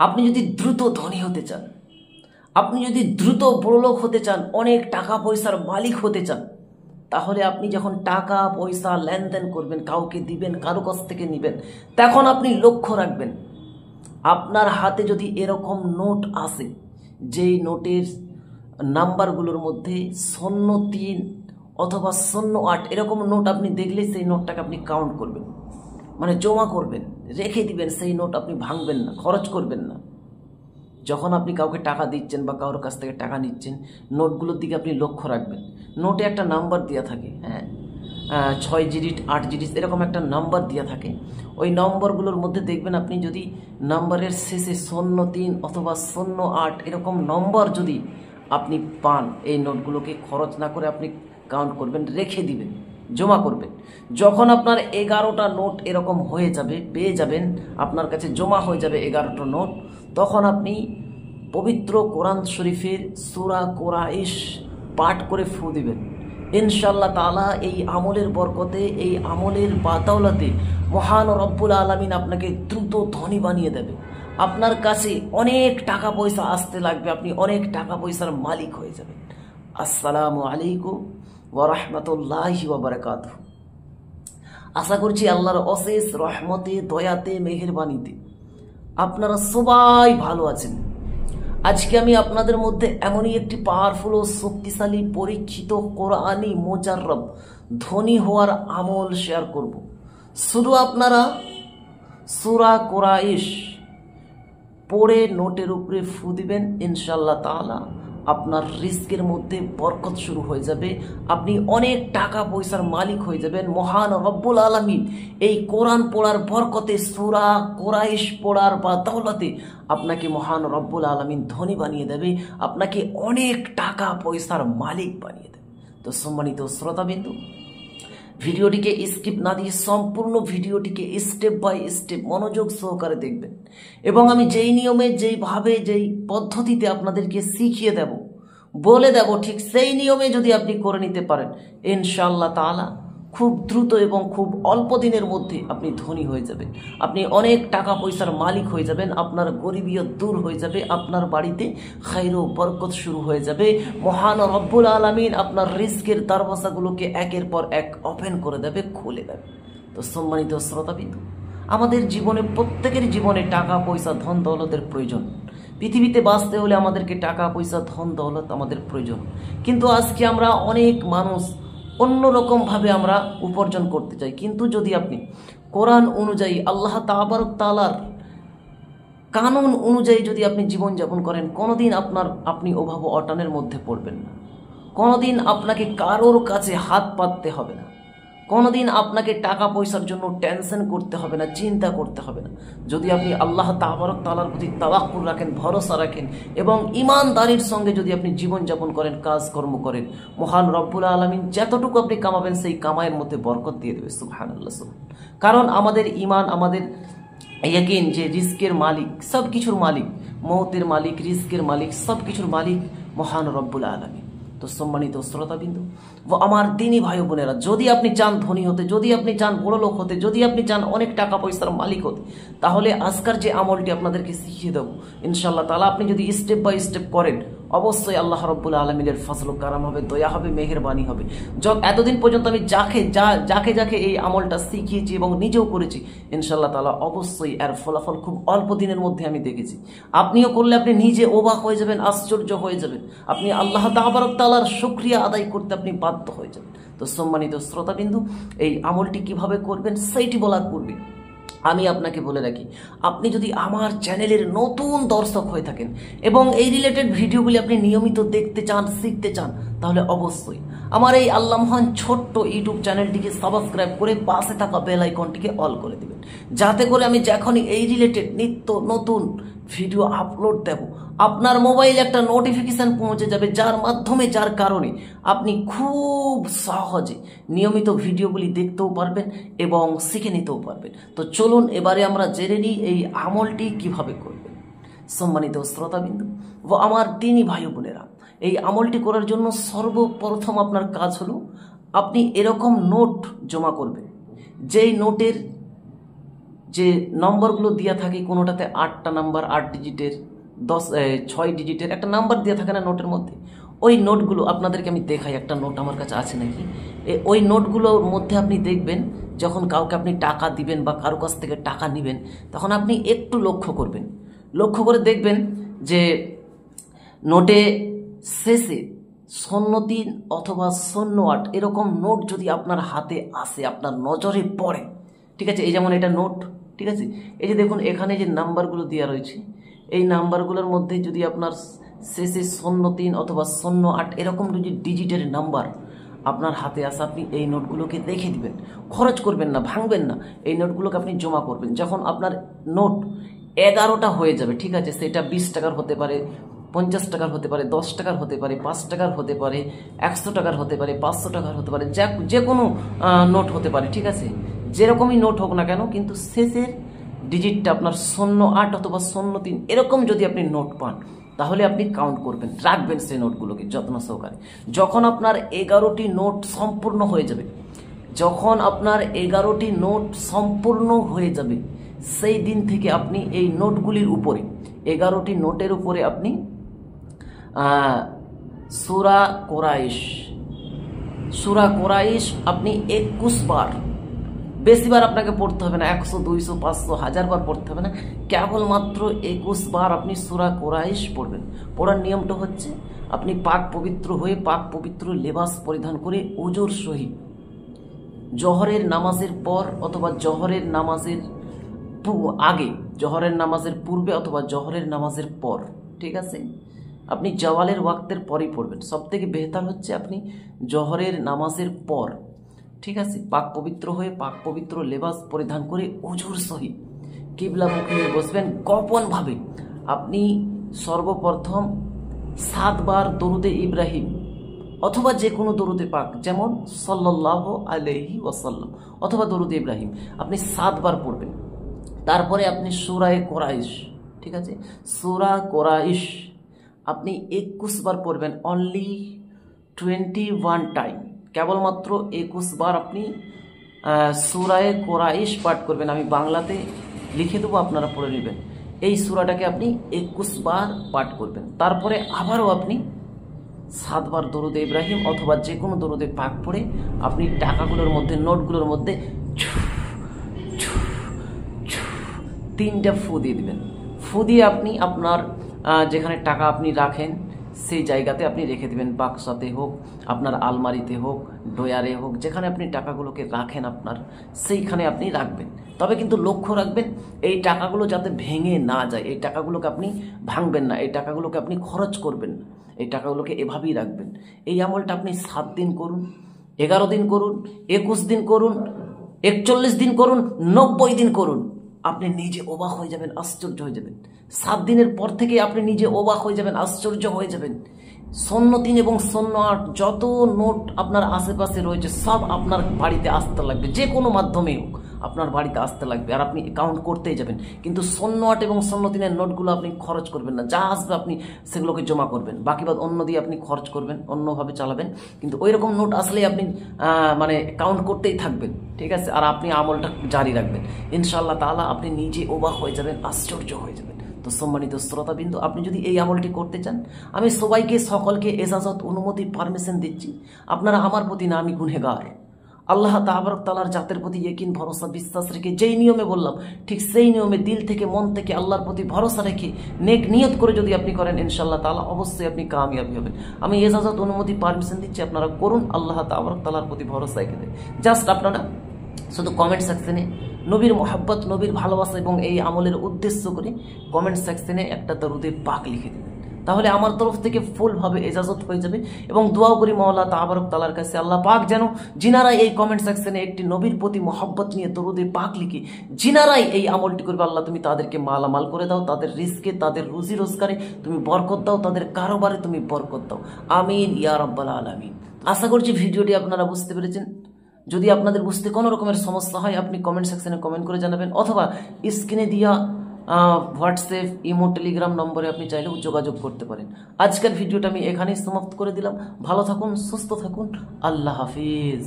আপনি যদি দ্রুত ধনী হতে চান, আপনি যদি দ্রুত বড়লোক হতে চান, অনেক টাকা পয়সার মালিক হতে চান, তাহলে আপনি যখন টাকা পয়সা লেনদেন করবেন, কাউকে দিবেন, কারো কাছ থেকে নেবেন, তখন আপনি লক্ষ্য রাখবেন আপনার হাতে যদি এরকম নোট আসে, যেই নোটের নাম্বারগুলোর মধ্যে 03 অথবা 08 এরকম নোট আপনি দেখলে সেই নোটটাকে আপনি কাউন্ট করবেন, মানে জমা করবেন, রেখে দিবেন। সেই নোট আপনি ভাঙবেন না, খরচ করবেন না। যখন আপনি কাউকে টাকা দিচ্ছেন বা কারোর কাছ থেকে টাকা নিচ্ছেন, নোটগুলোর দিকে আপনি লক্ষ্য রাখবেন। নোটে একটা নাম্বার দেওয়া থাকে, হ্যাঁ, 6 ডিজিট 8 ডিজিট এরকম একটা নাম্বার দেওয়া থাকে। ওই নম্বরগুলোর মধ্যে দেখবেন আপনি যদি নাম্বারের শেষে 03 অথবা 08 এরকম নম্বর যদি আপনি পান, এই নোটগুলোকে খরচ না করে আপনি কাউন্ট করবেন, রেখে দিবেন, জমা করবেন। যখন আপনার 11টা নোট এরকম হয়ে যাবে, পেয়ে যাবেন, আপনার কাছে জমা হয়ে যাবে 11টা নোট, তখন আপনি পবিত্র কোরআন শরীফের সূরা কুরাইশ পাঠ করে ফু দিবেন। ইনশাআল্লাহ তাআলা এই আমলের বরকতে, এই আমলের বাতাওলাতে মহান রব্বুল আলামিন আপনাকে দ্রুত ধনী বানিয়ে দেবে। আপনার কাছে অনেক টাকা পয়সা আসতে লাগবে, আপনি অনেক টাকা পয়সার মালিক হয়ে যাবেন। আসসালামু আলাইকুম ওয়া রাহমাতুল্লাহি ওয়া বারাকাতুহু। আশা করছি আল্লাহর অশেষ রহমতে, দয়াতে, মেহেরবানিতে আপনারা সবাই ভালো আছেন। আজকে আমি আপনাদের মধ্যে এমনই একটি পাওয়ারফুল ও শক্তিশালী পরীক্ষিত কোরআনী মুজাররব ধনী হওয়ার আমল শেয়ার করব। শুধু আপনারা সূরা কুরাইশ পড়ে নোটের উপরে ফু দিবেন, ইনশাআল্লাহ তাআলা আপনার রিস্কের মধ্যে বরকত শুরু হয়ে যাবে, আপনি অনেক টাকা পয়সার মালিক হয়ে যাবেন। মহান রব্বুল আলামিন এই কোরআন পড়ার বরকতে, সূরা কুরাইশ পড়ার বা দৌলতে আপনাকে মহান রব্বুল আলামিন ধনী বানিয়ে দেবে, আপনাকে অনেক টাকা পয়সার মালিক বানিয়ে দেবে। তো সম্মানিত শ্রোতাবিন্দু, ভিডিওটিকে স্কিপ না দিয়ে সম্পূর্ণ ভিডিওটিকে স্টেপ বাই স্টেপ মনোযোগ সহকারে দেখবেন, এবং আমি যেই নিয়মে, যেইভাবে, যেই পদ্ধতিতে আপনাদেরকে শিখিয়ে দেব, বলে দেব, ঠিক সেই নিয়মে যদি আপনি করে নিতে পারেন, ইনশাআল্লাহ তাআলা খুব দ্রুত এবং খুব অল্প দিনের মধ্যে আপনি ধনী হয়ে যাবেন, আপনি অনেক টাকা পয়সার মালিক হয়ে যাবেন, আপনার গরিবিয়ত দূর হয়ে যাবে, আপনার বাড়িতে খায়র ও বরকত শুরু হয়ে যাবে। মহান রব্বুল আলামিন আপনার রিজকের দরওয়াজাগুলোকে একের পর এক ওপেন করে দেবে, খুলে দেবে। তো সম্মানিত শ্রোতাবৃন্দ, আমাদের জীবনে, প্রত্যেকের জীবনে টাকা পয়সা, ধন দৌলতের প্রয়োজন। পৃথিবীতে বাঁচতে হলে আমাদেরকে টাকা পয়সা, ধন দৌলত আমাদের প্রয়োজন। কিন্তু আজকে আমরা অনেক মানুষ অন্যরকমভাবে আমরা উপার্জন করতে চাই। কিন্তু যদি আপনি কোরআন অনুযায়ী, আল্লাহ তাবারক তাআলার কানুন অনুযায়ী যদি আপনি জীবনযাপন করেন, কোনোদিন আপনি অভাব অটানের মধ্যে পড়বেন না, কোনোদিন আপনাকে কারোর কাছে হাত পাততে হবে না, কোনোদিন আপনাকে টাকা পয়সার জন্য টেনশন করতে হবে না, চিন্তা করতে হবে না। যদি আপনি আল্লাহ তাবারক তাআলার প্রতি তাওয়াক্কুল রাখেন, ভরসা রাখেন, এবং ঈমানদারির সঙ্গে যদি আপনি জীবনযাপন করেন, কাজকর্ম করেন, মহান রব্বুল আলামিন যতটুকু আপনি কামাবেন সেই কামাইয়ের মধ্যে বরকত দিয়ে দেবে। সুবহানাল্লাহ। কারণ আমাদের ঈমান, আমাদের ইয়াকিন যে রিজকের মালিক, সব কিছুর মালিক, মওতের মালিক, রিজকের মালিক, সব কিছুর মালিক মহান রব্বুল আলামিন। তো সম্মানিত শ্রোতাবিন্দু ও আমার দিনী ভাই বোনেরা, যদি আপনি চান ধনী হতে, যদি আপনি চান বড় লোক হতে, যদি আপনি চান অনেক টাকা পয়সার মালিক হতে, তাহলে আজকের যে আমলটি আপনাদেরকে শিখিয়ে দেবো, ইনশাআল্লাহ তাআলা আপনি যদি স্টেপ বাই স্টেপ করেন, অবশ্যই আল্লাহ রাব্বুল আলামিনের ফজল ও কারাম হবে, দয়া হবে, মেহেরবানি হবে। এতদিন পর্যন্ত আমি যাকে এই আমলটা শিখিয়েছি এবং নিজেও করেছি, ইনশাআল্লাহ তাআলা অবশ্যই এর ফলাফল খুব অল্প দিনের মধ্যে আমি দেখেছি। আপনিও করলে আপনি নিজে অবাক হয়ে যাবেন, আশ্চর্য হয়ে যাবেন, আপনি আল্লাহ তাবারক তাআলার শুকরিয়া আদায় করতে আপনি বাধ্য হয়ে যাবেন। তো সম্মানিত শ্রোতাবিন্দু, এই আমলটি কিভাবে করবেন সেইটি বলার পূর্বে আমি আপনাকে বলে রাখি, আপনি যদি আমার চ্যানেলের নতুন দর্শক হয়ে থাকেন এবং এই রিলেটেড ভিডিওগুলি আপনি নিয়মিত দেখতে চান, শিখতে চান, তাহলে অবশ্যই আমার এই আল্লাহ মহান ছোট্ট ইউটিউব চ্যানেলটিকে সাবস্ক্রাইব করে পাশে থাকা বেল আইকনটিকে অল করে দেবেন, যাতে করে আমি যখনই এই রিলেটেড নিত্য নতুন ভিডিও আপলোড দেব, আপনার মোবাইলে একটা নোটিফিকেশন পৌঁছে যাবে, যার মাধ্যমে, যার কারণে আপনি খুব সহজে নিয়মিত ভিডিওগুলি দেখতেও পারবেন এবং শিখে নিতেও পারবেন। তো চলুন এবারে আমরা জেনে নিই এই আমলটি কিভাবে করবেন। সম্মানিত শ্রোতাবিন্দু ও আমার দিনী ভাই বোনেরা, এই আমলটি করার জন্য সর্বপ্রথম আপনার কাজ হলো, আপনি এরকম নোট জমা করবেন, যেই নোটের যে নম্বরগুলো দেওয়া থাকে, কোনোটাতে 8টা নাম্বার, 8 ডিজিটের, 6 ডিজিটের একটা নাম্বার দেওয়া থাকে না নোটের মধ্যে, ওই নোটগুলো আপনাদেরকে আমি দেখাই, একটা নোট আমার কাছে আছে নাকি। ওই নোটগুলোর মধ্যে আপনি দেখবেন যখন কাউকে আপনি টাকা দিবেন বা কারো কাছ থেকে টাকা নেবেন, তখন আপনি একটু লক্ষ্য করবেন, লক্ষ্য করে দেখবেন যে নোটে শেষে 03 অথবা 08 এরকম নোট যদি আপনার হাতে আসে, আপনার নজরে পড়ে, ঠিক আছে, এই যেমন এটা নোট, ঠিক আছে, এই যে দেখুন এখানে যে নাম্বারগুলো দেওয়া রয়েছে, এই নাম্বারগুলোর মধ্যে যদি আপনার শেষে 03 অথবা 08 এরকম যদি ডিজিটের নাম্বার আপনার হাতে আসে, আপনি এই নোটগুলোকে রেখে দিবেন, খরচ করবেন না, ভাঙবেন না, এই নোটগুলোকে আপনি জমা করবেন। যখন আপনার নোট 11টা হয়ে যাবে, ঠিক আছে, সেটা 20 টাকার হতে পারে, 50 টাকার হতে পারে, 10 টাকার হতে পারে, 5 টাকার হতে পারে, 100 টাকার হতে পারে, 500 টাকার হতে পারে, যে কোনো নোট হতে পারে, ঠিক আছে, যেরকমই নোট হোক না কেন, কিন্তু শেষের ডিজিটটা আপনার 08 অথবা 03 এরকম যদি আপনি নোট পান, তাহলে আপনি কাউন্ট করবেন, রাখবেন সেই নোটগুলোকে যত্ন সহকারে। যখন আপনার 11টি নোট সম্পূর্ণ হয়ে যাবে, যখন আপনার 11টি নোট সম্পূর্ণ হয়ে যাবে, সেই দিন থেকে আপনি এই নোটগুলির উপরে, 11টি নোটের উপরে আপনি সূরা কোরাইশ আপনি 21 বার, বেশিবার আপনাকে পড়তে হবে না, 100, 200, 500, 1000 বার পড়তে হবে না, কেবলমাত্র 21 বার আপনি সূরা কোরাইশ পড়বেন। পড়ার নিয়মটা হচ্ছে আপনি পাক পবিত্র হয়ে, পাক পবিত্র লেবাস পরিধান করে ওজোর সহিত জহরের নামাজের পর অথবা জহরের নামাজের আগে, জহরের নামাজের পূর্বে অথবা জহরের নামাজের পর, ঠিক আছে, আপনি জওয়ালের ওয়াক্তের পরেই পড়বেন। সব থেকে বেহতার হচ্ছে আপনি জহরের নামাজের পর, ঠিক আছে, পাক পবিত্র হয়ে পাক পবিত্র লেবাস পরিধান করে ওজুর সহিত কিবলামুখী হয়ে বসবেন। গোপনভাবে আপনি সর্বপ্রথম 7 বার দরুদে ইব্রাহিম অথবা যে কোনো দরুদে পাক, যেমন সাল্লাল্লাহু আলাইহি ওয়াসাল্লাম অথবা দরুদে ইব্রাহিম আপনি 7 বার পড়বেন। তারপরে আপনি সূরা কোরাইশ, ঠিক আছে, সূরা কোরাইশ আপনি 21 বার পড়বেন, অনলি 21 টাইম, কেবলমাত্র 21 বার আপনি সূরা কোরাইশ পাঠ করবেন। আমি বাংলাতে লিখে দেবো, আপনারা পড়ে নেবেন। এই সূরাটাকে আপনি 21 বার পাঠ করবেন। তারপরে আবারও আপনি 7 বার দরুদে ইব্রাহিম অথবা যে কোনো দরুদে পাক পড়ে আপনি টাকাগুলোর মধ্যে, নোটগুলোর মধ্যে 3টা ফু দিয়ে দিবেন। ফু দিয়ে আপনি আপনার যেখানে টাকা আপনি রাখেন সেই জায়গাতে আপনি রেখে দেবেন, বাক্সাতে হোক, আপনার আলমারিতে হোক, ডয়ারে হোক, যেখানে আপনি টাকাগুলোকে রাখেন আপনার সেইখানে আপনি রাখবেন। তবে কিন্তু লক্ষ্য রাখবেন এই টাকাগুলো যাতে ভেঙে না যায়, এই টাকাগুলোকে আপনি ভাঙবেন না, এই টাকাগুলোকে আপনি খরচ করবেন না, এই টাকাগুলোকে এভাবেই রাখবেন। এই আমলটা আপনি 7 দিন করুন, 11 দিন করুন, 21 দিন করুন, 41 দিন করুন, 90 দিন করুন, আপনি নিজে অবাক হয়ে যাবেন, আশ্চর্য হয়ে যাবেন। 7 দিনের পর থেকে আপনি নিজে অবাক হয়ে যাবেন, আশ্চর্য হয়ে যাবেন। 03 এবং 08 যত নোট আপনার আশেপাশে রয়েছে সব আপনার বাড়িতে আসতে লাগবে, যে কোনো মাধ্যমেই হোক আপনার বাড়িতে আসতে লাগবে, আর আপনি কাউন্ট করতেই যাবেন। কিন্তু 08 এবং 03-এর নোটগুলো আপনি খরচ করবেন না, যা আসবে আপনি সেগুলোকে জমা করবেন, বাকি বাদ অন্য দিয়ে আপনি খরচ করবেন, অন্যভাবে চালাবেন। কিন্তু ওই রকম নোট আসলেই আপনি মানে কাউন্ট করতেই থাকবেন, ঠিক আছে, আর আপনি আমলটা জারি রাখবেন। ইনশাআল্লাহ তাআলা আপনি নিজে অবাক হয়ে যাবেন, আশ্চর্য হয়ে যাবেন। তো সম্মানিত শ্রোতাবিন্দু, আপনি যদি এই আমলটি করতে চান, আমি সবাইকে, সকলকে এজাজত, অনুমতি, পারমিশন দিচ্ছি। আপনারা আমার প্রতি না, আমি গুনহেগার, আল্লাহ তাবারক তাআলার জাতের প্রতি ইকিন, ভরসা, বিশ্বাস রেখে যেই নিয়মে বললাম ঠিক সেই নিয়মে দিল থেকে, মন থেকে আল্লাহর প্রতি ভরসা রেখে নেক নিয়ত করে যদি আপনি করেন, ইনশাআল্লাহ তাআলা অবশ্যই আপনি কামিয়াবি হবেন। আমি এজাজত, অনুমতি, পারমিশন দিচ্ছি, আপনারা করুন। আল্লাহ তাবারক তাআলার প্রতি ভরসা রেখে দেন। জাস্ট আপনারা শুধু কমেন্ট সেকশনে নবীর মোহাব্বত, নবীর ভালোবাসা এবং এই আমলের উদ্দেশ্য করে কমেন্ট সেকশনে একটা দরুদে পাক লিখে দেবেন, তাহলে আমার তরফ থেকে ফুলভাবে এজাজত হয়ে যাবে। এবং দোয়াও করি মওলা তাবারক তাআলার কাছে, আল্লাহ পাক যেন জিনারাই এই কমেন্ট সেকশনে একটি নবীর প্রতি মোহাব্বত নিয়ে দরুদে পাক লিখে জিনারাই এই আমলটি করবে, আল্লাহ তুমি তাদেরকে মালামাল করে দাও, তাদের রিজকে, তাদের রুজি রোজগারে তুমি বরকত দাও, তাদের কারোবারে তুমি বরকত দাও, আমিন ইয়া রাব্বাল আলামিন। আশা করছি ভিডিওটি আপনারা বুঝতে পেরেছেন। যদি আপনাদের বুঝতে কোনো রকমের সমস্যা হয়, আপনি কমেন্ট সেকশনে কমেন্ট করে জানাবেন, অথবা স্ক্রিনে দিয়া হোয়াটসঅ্যাপ, ইমো, টেলিগ্রাম নম্বরে আপনি চাইলেও যোগাযোগ করতে পারেন। আজকের ভিডিওটা আমি এখানেই সমাপ্ত করে দিলাম। ভালো থাকুন, সুস্থ থাকুন, আল্লাহ হাফিজ।